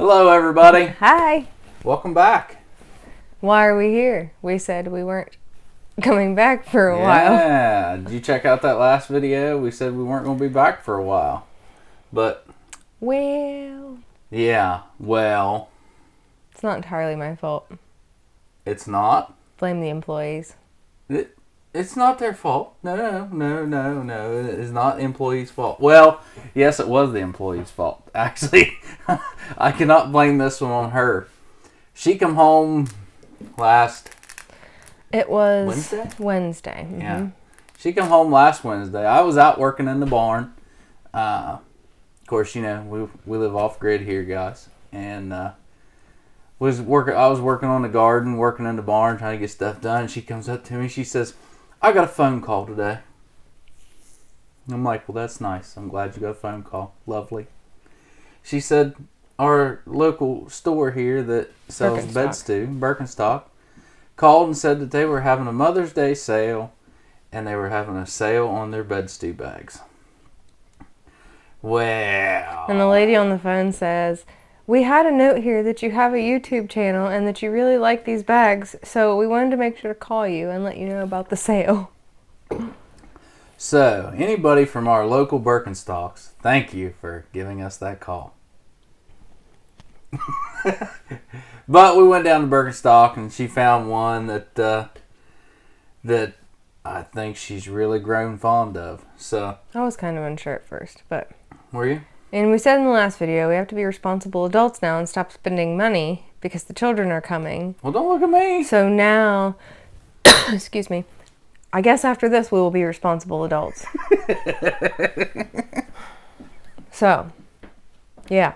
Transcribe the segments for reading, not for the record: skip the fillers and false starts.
Hello, everybody. Hi. Welcome back. Why are we here? We said we weren't coming back for a while. Yeah. Did you check out that last video? We said we weren't going to be back for a while. But, Well, yeah, well, it's not entirely my fault. it's not. Blame the employees. It's not their fault. No. It is not the employees' fault. Well, yes, it was the employees' fault. Actually, I cannot blame this one on her. She come home last... It was Wednesday? Mm-hmm. Yeah. She come home last Wednesday. I was out working in the barn. Of course, you know, we live off grid here, guys. And I was working on the garden, working in the barn, trying to get stuff done. And she comes up to me. She says, I got a phone call today. I'm like, well, that's nice. I'm glad you got a phone call. Lovely. She said, our local store here that sells Bedstü, Birkenstock, called and said that they were having a Mother's Day sale and they were having a sale on their Bedstü bags. Well. And the lady on the phone says, we had a note here that you have a YouTube channel and that you really like these bags, so we wanted to make sure to call you and let you know about the sale. So, anybody from our local Birkenstocks, thank you for giving us that call. But we went down to Birkenstock and she found one that I think she's really grown fond of. So I was kind of unsure at first, but... Were you? And we said in the last video, we have to be responsible adults now and stop spending money because the children are coming. Well, don't look at me. So now, excuse me, I guess after this we will be responsible adults. So, yeah.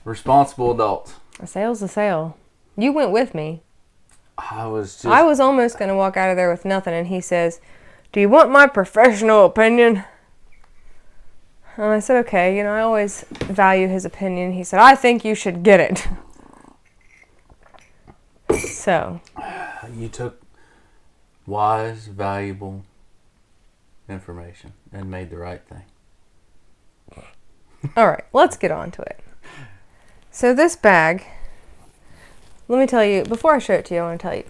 Responsible adults. A sale's a sale. You went with me. I was almost going to walk out of there with nothing, and he says, do you want my professional opinion? And I said, okay, you know, I always value his opinion. He said, I think you should get it. So. You took wise, valuable information and made the right thing. All right, let's get on to it. So this bag, let me tell you, before I show it to you, I want to tell you,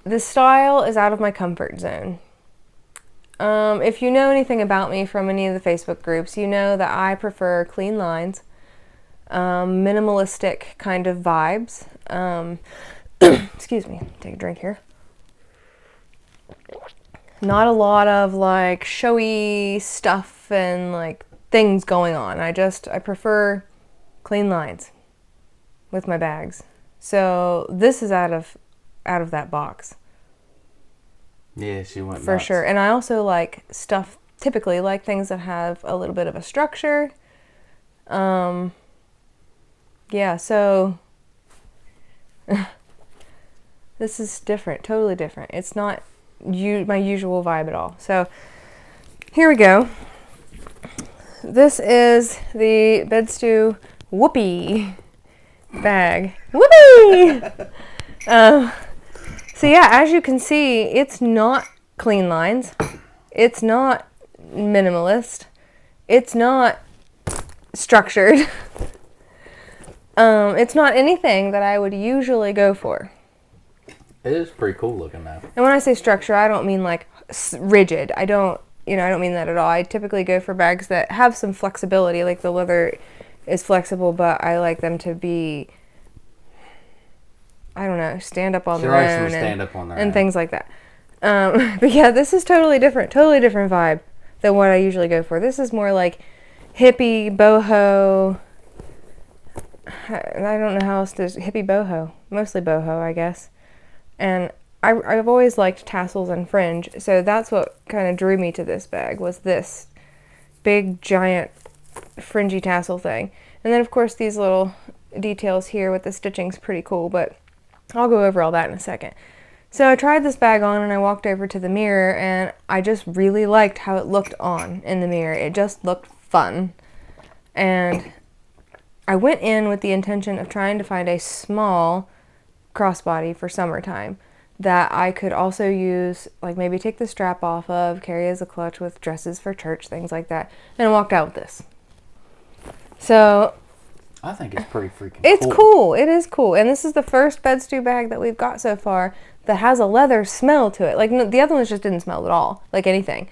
the style is out of my comfort zone. If you know anything about me from any of the Facebook groups, you know that I prefer clean lines, minimalistic kind of vibes. Excuse me, take a drink here. Not a lot of like showy stuff and like things going on. I prefer clean lines with my bags. So this is out of that box. Yeah, she went for nuts. Sure. And I also like stuff, typically like things that have a little bit of a structure. Yeah, so this is different, totally different. It's not my usual vibe at all. So here we go. This is the Bedstü Whoopi bag. Whoopee! So yeah, as you can see, it's not clean lines. It's not minimalist. It's not structured. It's not anything that I would usually go for. It is pretty cool looking though. And when I say structure, I don't mean like rigid. I don't mean that at all. I typically go for bags that have some flexibility, like the leather is flexible, but I like them to be, I don't know, stand up on their own and things like that. But yeah, this is totally different vibe than what I usually go for. This is more like hippie, boho. I don't know how else to, hippie boho. Mostly boho, I guess. And I've always liked tassels and fringe, so that's what kind of drew me to this bag, was this big, giant, fringy tassel thing. And then, of course, these little details here with the stitching's pretty cool, but I'll go over all that in a second. So I tried this bag on and I walked over to the mirror and I just really liked how it looked on in the mirror. It just looked fun. And I went in with the intention of trying to find a small crossbody for summertime that I could also use, like maybe take the strap off of, carry as a clutch with dresses for church, things like that. And I walked out with this. So I think it's pretty freaking It's cool. It is cool. And this is the first Bedstü bag that we've got so far that has a leather smell to it. Like, the other ones just didn't smell at all, like anything.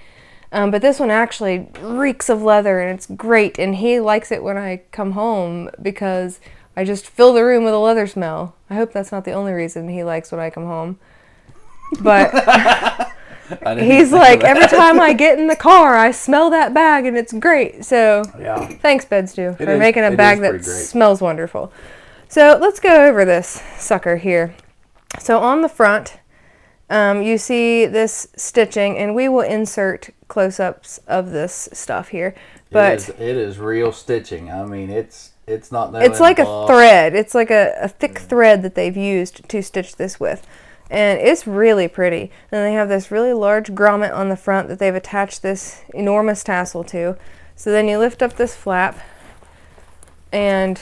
But this one actually reeks of leather, and it's great. And he likes it when I come home because I just fill the room with a leather smell. I hope that's not the only reason he likes when I come home. But he's like, every time I get in the car, I smell that bag, and it's great. So Yeah. thanks, Bedstü, for making a bag that smells wonderful. So let's go over this sucker here. So on the front, you see this stitching, and we will insert close-ups of this stuff here. But it is real stitching. I mean, it's not. It's like a thread. It's like a thick thread that they've used to stitch this with. And it's really pretty. And they have this really large grommet on the front that they've attached this enormous tassel to. So then you lift up this flap, and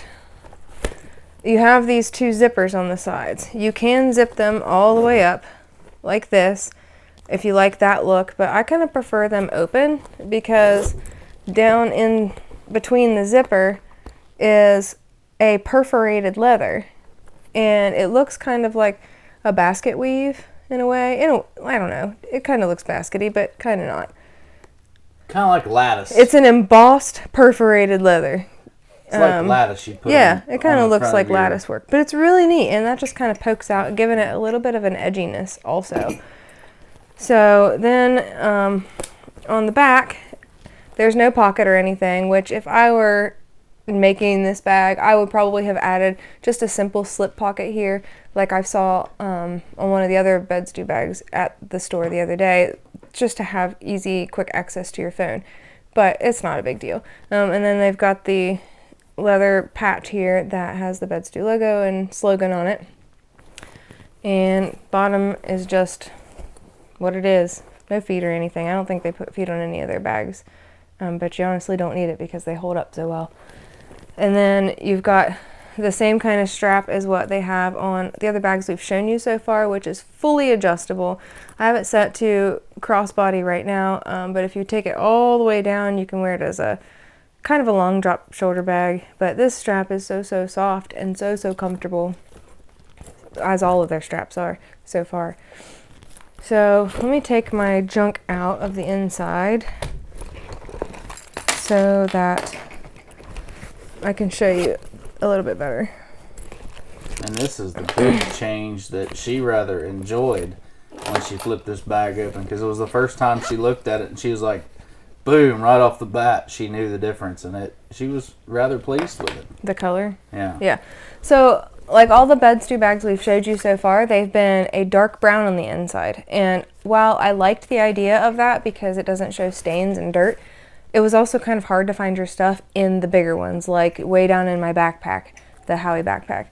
you have these two zippers on the sides. You can zip them all the way up like this if you like that look, but I kind of prefer them open because down in between the zipper is a perforated leather, and it looks kind of like a basket weave in a way. I don't know. It kind of looks baskety, but kind of not. Kind of like lattice. It's an embossed perforated leather. It's like lattice you put. Yeah, it kind of looks like lattice work, but it's really neat, and that just kind of pokes out, giving it a little bit of an edginess also. So then on the back, there's no pocket or anything, which if I were making this bag, I would probably have added just a simple slip pocket here, like I saw on one of the other Bedstü bags at the store the other day, just to have easy, quick access to your phone. But it's not a big deal. And then they've got the leather patch here that has the Bedstü logo and slogan on it. And bottom is just what it is. No feet or anything. I don't think they put feet on any of their bags. But you honestly don't need it because they hold up so well. And then you've got the same kind of strap as what they have on the other bags we've shown you so far, which is fully adjustable. I have it set to crossbody right now, but if you take it all the way down, you can wear it as a kind of a long drop shoulder bag. But this strap is so soft and so comfortable, as all of their straps are so far. So let me take my junk out of the inside so that I can show you a little bit better. And this is the big change that she rather enjoyed when she flipped this bag open, because it was the first time she looked at it and she was like, boom, right off the bat, she knew the difference, and she was rather pleased with it. The color? Yeah. Yeah. So, like all the Bedstü bags we've showed you so far, they've been a dark brown on the inside. And while I liked the idea of that because it doesn't show stains and dirt, it was also kind of hard to find your stuff in the bigger ones, like way down in my backpack, the Howie backpack.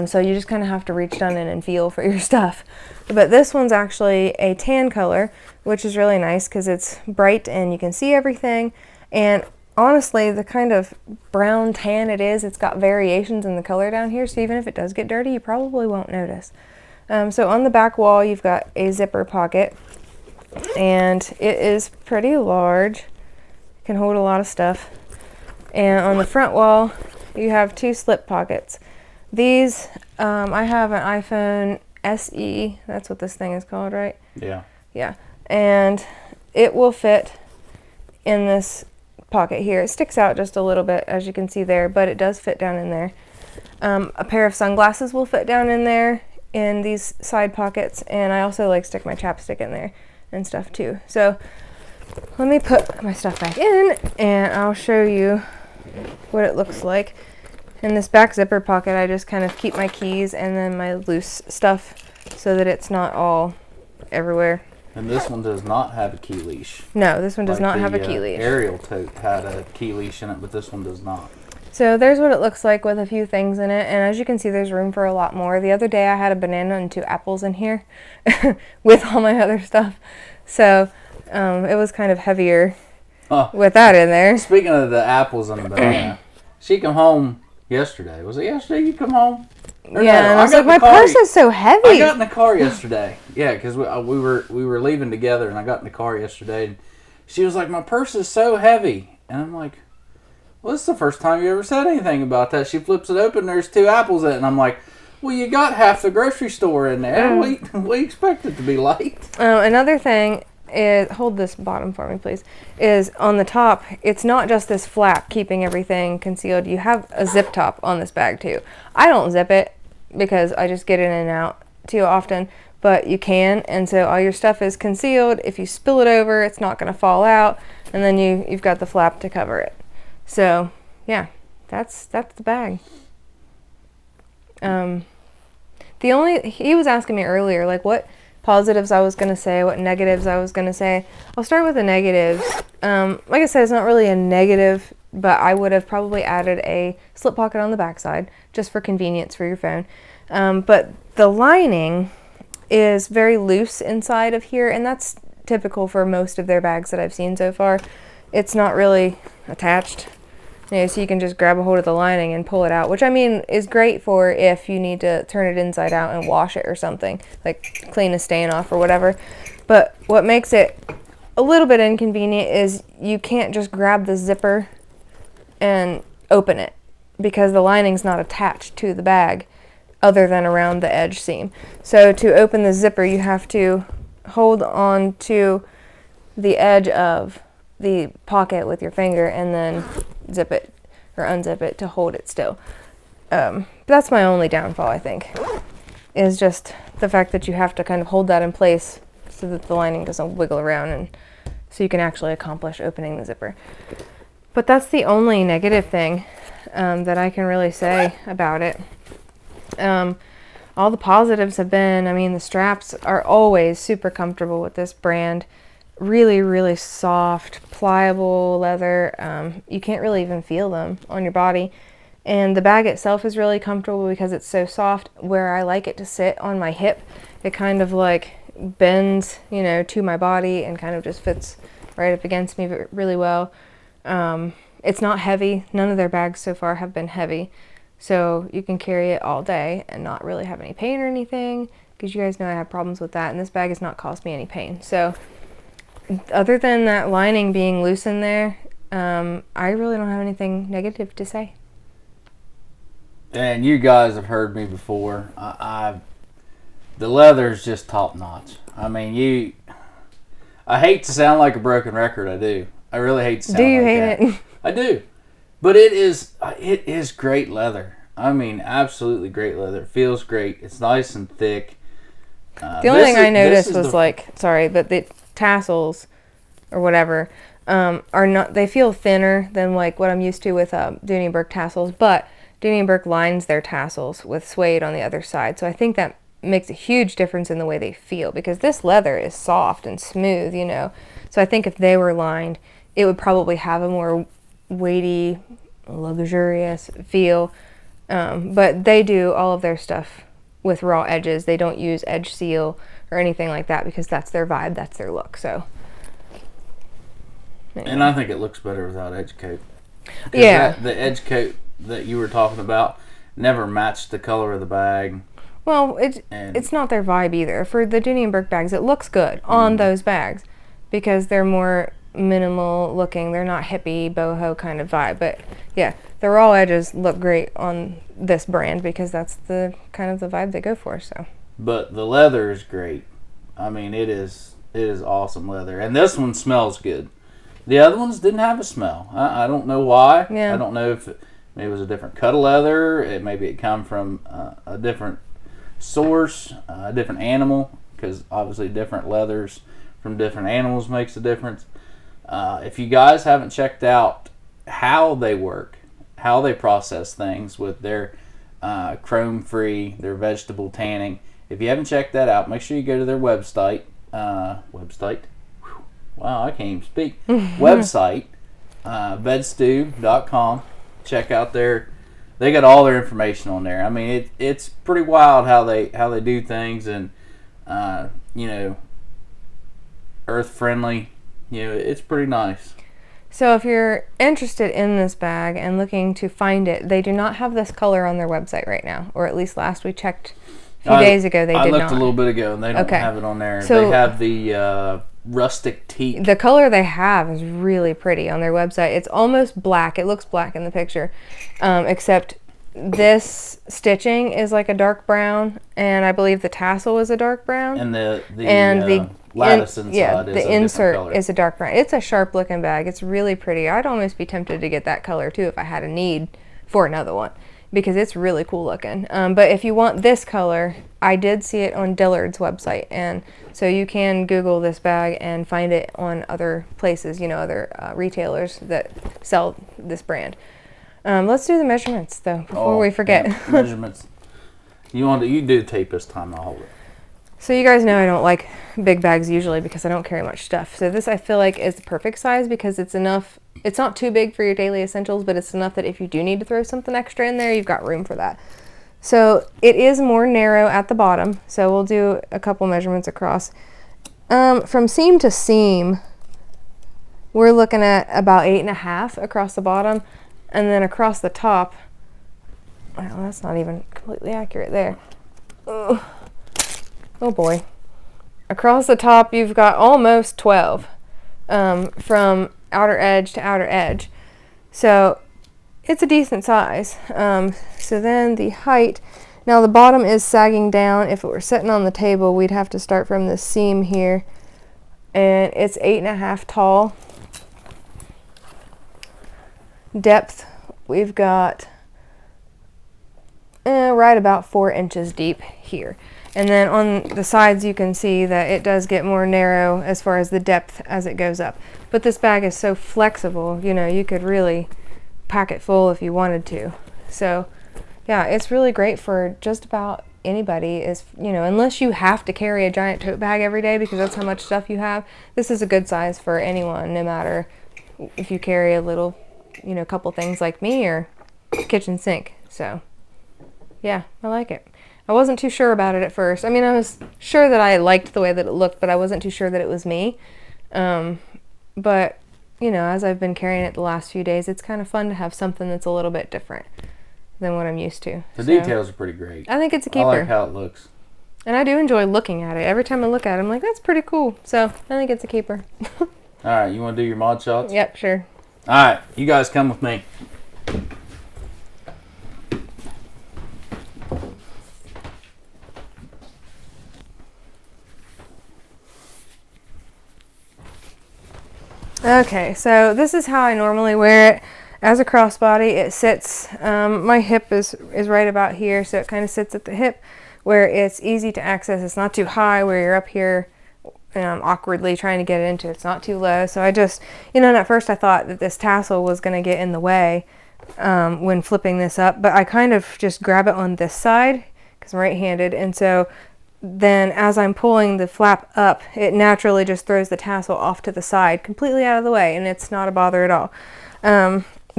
So you just kind of have to reach down in and feel for your stuff. But this one's actually a tan color, which is really nice because it's bright and you can see everything. And honestly, the kind of brown tan it is, it's got variations in the color down here, so even if it does get dirty, you probably won't notice. So on the back wall, you've got a zipper pocket, and it is pretty large. Can hold a lot of stuff. And on the front wall you have two slip pockets. These I have an iPhone SE, that's what this thing is called, right? Yeah, and it will fit in this pocket here. It sticks out just a little bit, as you can see there, but it does fit down in there. A pair of sunglasses will fit down in there in these side pockets, and I also like stick my chapstick in there and stuff too. So let me put my stuff back in and I'll show you what it looks like. In this back zipper pocket, I just kind of keep my keys and then my loose stuff so that it's not all everywhere. And this one does not have a key leash. No, this one does not have a key leash. Ariel tote had a key leash in it, but this one does not. So there's what it looks like with a few things in it, and as you can see, there's room for a lot more. The other day I had a banana and 2 apples in here with all my other stuff. So it was kind of heavier with that in there. Speaking of the apples and the banana, she come home yesterday. Was it yesterday you come home? Or yeah, no, and I was like, my purse is so heavy. I got in the car yesterday. Yeah, because we were leaving together, and I got in the car yesterday, and she was like, my purse is so heavy. And I'm like, well, this is the first time you ever said anything about that. She flips it open, there's 2 apples in it, and I'm like, well, you got half the grocery store in there. We expect it to be light. Another thing is, hold this bottom for me, please, is on the top, it's not just this flap keeping everything concealed. You have a zip top on this bag, too. I don't zip it because I just get in and out too often, but you can, and so all your stuff is concealed. If you spill it over, it's not going to fall out, and then you've got the flap to cover it. So, yeah, that's the bag. He was asking me earlier, like, what positives I was going to say, what negatives I was going to say. I'll start with the negatives. Like I said, it's not really a negative, but I would have probably added a slip pocket on the backside just for convenience for your phone. But the lining is very loose inside of here, and that's typical for most of their bags that I've seen so far. It's not really attached. So you can just grab a hold of the lining and pull it out, which I mean is great for if you need to turn it inside out and wash it or something, like clean a stain off or whatever. But what makes it a little bit inconvenient is you can't just grab the zipper and open it because the lining's not attached to the bag other than around the edge seam. So to open the zipper, you have to hold on to the edge of the pocket with your finger and then zip it or unzip it to hold it still. That's my only downfall, I think, is just the fact that you have to kind of hold that in place so that the lining doesn't wiggle around and so you can actually accomplish opening the zipper. But that's the only negative thing that I can really say about it. All the positives have been, I mean, the straps are always super comfortable with this brand. Really, really soft, pliable leather. You can't really even feel them on your body. And the bag itself is really comfortable because it's so soft. Where I like it to sit on my hip, it kind of like bends, to my body and kind of just fits right up against me really well. It's not heavy. None of their bags so far have been heavy. So you can carry it all day and not really have any pain or anything, because you guys know I have problems with that, and this bag has not caused me any pain. So other than that lining being loose in there, I really don't have anything negative to say. And you guys have heard me before. The leather is just top notch. I mean, I hate to sound like a broken record. I do. I really hate to sound like that. Do you hate it? I do. But it is great leather. I mean, absolutely great leather. It feels great. It's nice and thick. The only thing I noticed was but the tassels or whatever are not, they feel thinner than like what I'm used to with Dooney & Bourke tassels, but Dooney & Bourke lines their tassels with suede on the other side, so I think that makes a huge difference in the way they feel, because this leather is soft and smooth, so I think if they were lined, it would probably have a more weighty, luxurious feel, but they do all of their stuff with raw edges. They don't use edge seal or anything like that because that's their vibe, that's their look. So, anyway. And I think it looks better without edge coat. Yeah, the edge coat that you were talking about never matched the color of the bag. Well, it's not their vibe either. For the Dooney & Bourke bags, it looks good on those bags because they're more minimal looking. They're not hippie, boho kind of vibe. But yeah, the raw edges look great on this brand because that's the kind of the vibe they go for. So. But the leather is great. I mean, it is awesome leather. And this one smells good. The other ones didn't have a smell. I don't know why. Yeah. I don't know if maybe it was a different cut of leather. Maybe it come from a different source, a different animal, because obviously different leathers from different animals makes a difference. If you guys haven't checked out how they work, how they process things with their chrome-free, their vegetable tanning, if you haven't checked that out, make sure you go to their website. Wow, I can't even speak. Website, bedstu.com. Check out they got all their information on there. I mean, it's pretty wild how they do things, and earth friendly. It's pretty nice. So if you're interested in this bag and looking to find it, they do not have this color on their website right now, or at least last we checked a few days ago they did not. I looked a little bit ago and they don't have it on there. So, they have the rustic teak. The color they have is really pretty on their website. It's almost black. It looks black in the picture, except this stitching is like a dark brown, and I believe the tassel is a dark brown. And the lattice inside is the insert is a dark brown. It's a sharp looking bag. It's really pretty. I'd almost be tempted to get that color too if I had a need for another one, because it's really cool looking. But if you want this color, I did see it on Dillards website, and so you can Google this bag and find it on other places, other retailers that sell this brand. Let's do the measurements though before we forget. Yeah, measurements. You do tape this time. I'll hold it. So you guys know I don't like big bags usually because I don't carry much stuff. So this I feel like is the perfect size because it's enough. It's not too big for your daily essentials, but it's enough that if you do need to throw something extra in there, you've got room for that. So it is more narrow at the bottom. So we'll do a couple measurements across. From seam to seam, we're looking at about 8.5 across the bottom. And then across the top, well, that's not even completely accurate there. Oh boy. Across the top, you've got almost 12 from outer edge to outer edge. So it's a decent size. So then the height, now the bottom is sagging down. If it were sitting on the table, we'd have to start from the seam here. And it's 8.5 tall. Depth, we've got right about 4 inches deep here. And then on the sides you can see that it does get more narrow as far as the depth as it goes up. But this bag is so flexible, you could really pack it full if you wanted to. So yeah, it's really great for just about anybody, unless you have to carry a giant tote bag every day because that's how much stuff you have. This is a good size for anyone, no matter if you carry a little couple things like me or kitchen sink. So yeah, I like it. I wasn't too sure about it at first. I mean, I was sure that I liked the way that it looked, but I wasn't too sure that it was me. But as I've been carrying it the last few days, it's kind of fun to have something that's a little bit different than what I'm used to. The details are pretty great. I think it's a keeper. I like how it looks. And I do enjoy looking at it. Every time I look at it, I'm like, that's pretty cool. So I think it's a keeper. All right, you want to do your mod shots? Yep, sure. All right, you guys come with me. Okay, so this is how I normally wear it. As a crossbody, it sits, my hip is right about here, so it kind of sits at the hip where it's easy to access. It's not too high where you're up here awkwardly trying to get it into. It's not too low. So I just, and at first I thought that this tassel was going to get in the way when flipping this up, but I kind of just grab it on this side because I'm right-handed, and so then as I'm pulling the flap up, it naturally just throws the tassel off to the side, completely out of the way, and it's not a bother at all.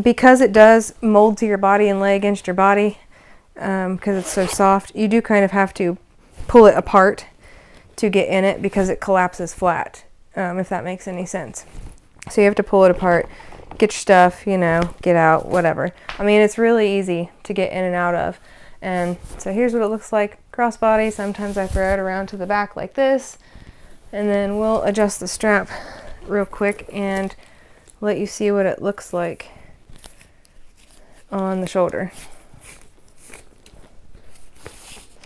Because it does mold to your body and lay against your body, because it's so soft, you do kind of have to pull it apart to get in it because it collapses flat, if that makes any sense. So you have to pull it apart, get your stuff, get out, whatever. I mean, it's really easy to get in and out of. And so here's what it looks like crossbody. Sometimes I throw it around to the back like this, and then we'll adjust the strap real quick and let you see what it looks like on the shoulder.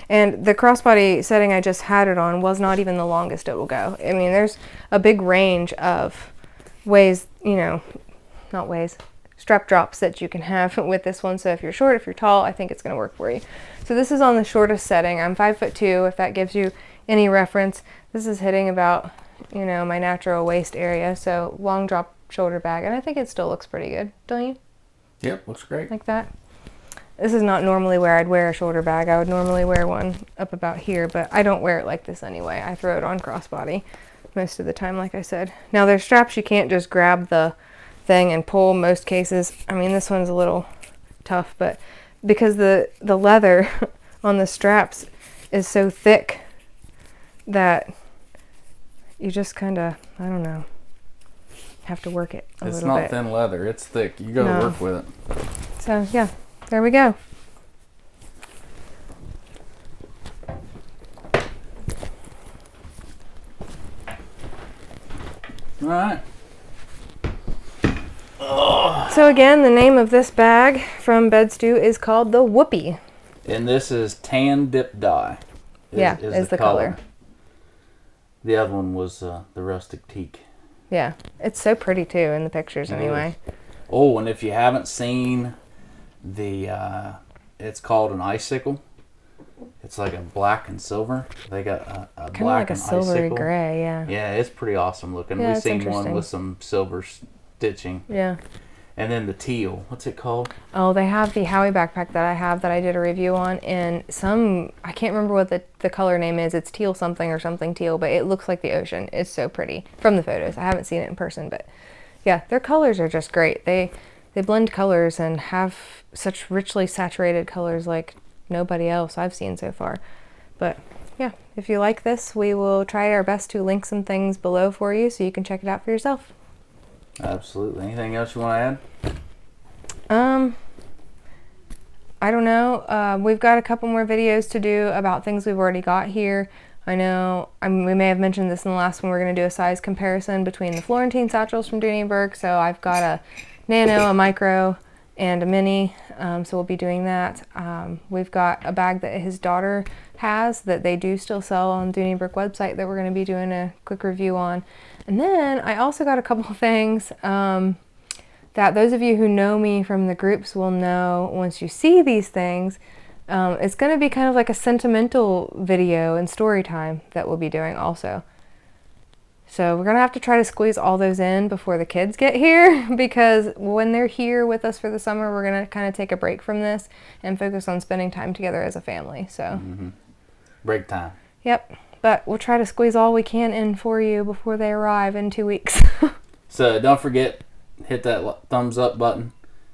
And the crossbody setting I just had it on was not even the longest it will go. I mean, there's a big range of ways, not ways, strap drops that you can have with this one. So if you're short, if you're tall, I think it's going to work for you. So this is on the shortest setting. I'm 5'2", if that gives you any reference. This is hitting about, my natural waist area. So long drop shoulder bag. And I think it still looks pretty good, don't you? Yep, looks great. Like that. This is not normally where I'd wear a shoulder bag. I would normally wear one up about here, but I don't wear it like this anyway. I throw it on crossbody most of the time, like I said. Now there's straps you can't just grab the thing and pull most cases. I mean, this one's a little tough, but because the leather on the straps is so thick that you just kind of, I don't know, have to work it a little bit. It's not thin leather, it's thick. You gotta work with it. So yeah, there we go. All right. So again, the name of this bag from Bedstü is called the Whoopi. And this is tan dip dye. Is the color. The other one was the rustic teak. Yeah, it's so pretty too in the pictures anyway. Oh, and if you haven't seen the, it's called an icicle. It's like a black and silver. They got a Kind of black like a and silvery icicle. gray, yeah. Yeah, it's pretty awesome looking. Yeah, We've it's seen one interesting. with some silver stitching. Yeah. And then the teal. What's it called? Oh, they have the Howie backpack that I have that I did a review on, and I can't remember what the color name is. It's teal something or something teal, but it looks like the ocean. It's so pretty from the photos. I haven't seen it in person, but yeah, their colors are just great. They blend colors and have such richly saturated colors like nobody else I've seen so far. But yeah, if you like this, we will try our best to link some things below for you so you can check it out for yourself. Absolutely. Anything else you want to add? I don't know. We've got a couple more videos to do about things we've already got here. I know we may have mentioned this in the last one. We're going to do a size comparison between the Florentine satchels from Dooneyburg. So I've got a nano, a micro, and a mini. So we'll be doing that. We've got a bag that his daughter has that they do still sell on Dooneyburg website that we're going to be doing a quick review on. And then I also got a couple of things that those of you who know me from the groups will know once you see these things. It's going to be kind of like a sentimental video and story time that we'll be doing also. So we're going to have to try to squeeze all those in before the kids get here, because when they're here with us for the summer, we're going to kind of take a break from this and focus on spending time together as a family. So break time. Yep. But we'll try to squeeze all we can in for you before they arrive in 2 weeks. So don't forget, hit that thumbs up button,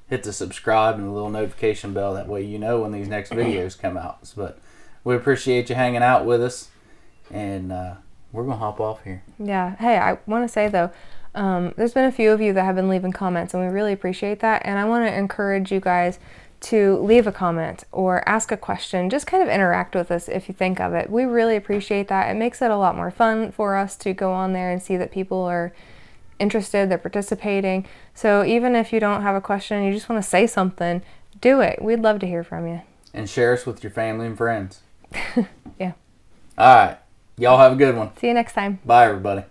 hit the subscribe and the little notification bell. That way you know when these next videos come out. But we appreciate you hanging out with us, and we're going to hop off here. Yeah. Hey, I want to say though, there's been a few of you that have been leaving comments, and we really appreciate that. And I want to encourage you guys to leave a comment or ask a question. Just kind of interact with us if you think of it. We really appreciate that. It makes it a lot more fun for us to go on there and see that people are interested, they're participating. So even if you don't have a question, you just want to say something, do it. We'd love to hear from you. And share us with your family and friends. Yeah. All right. Y'all have a good one. See you next time. Bye, everybody.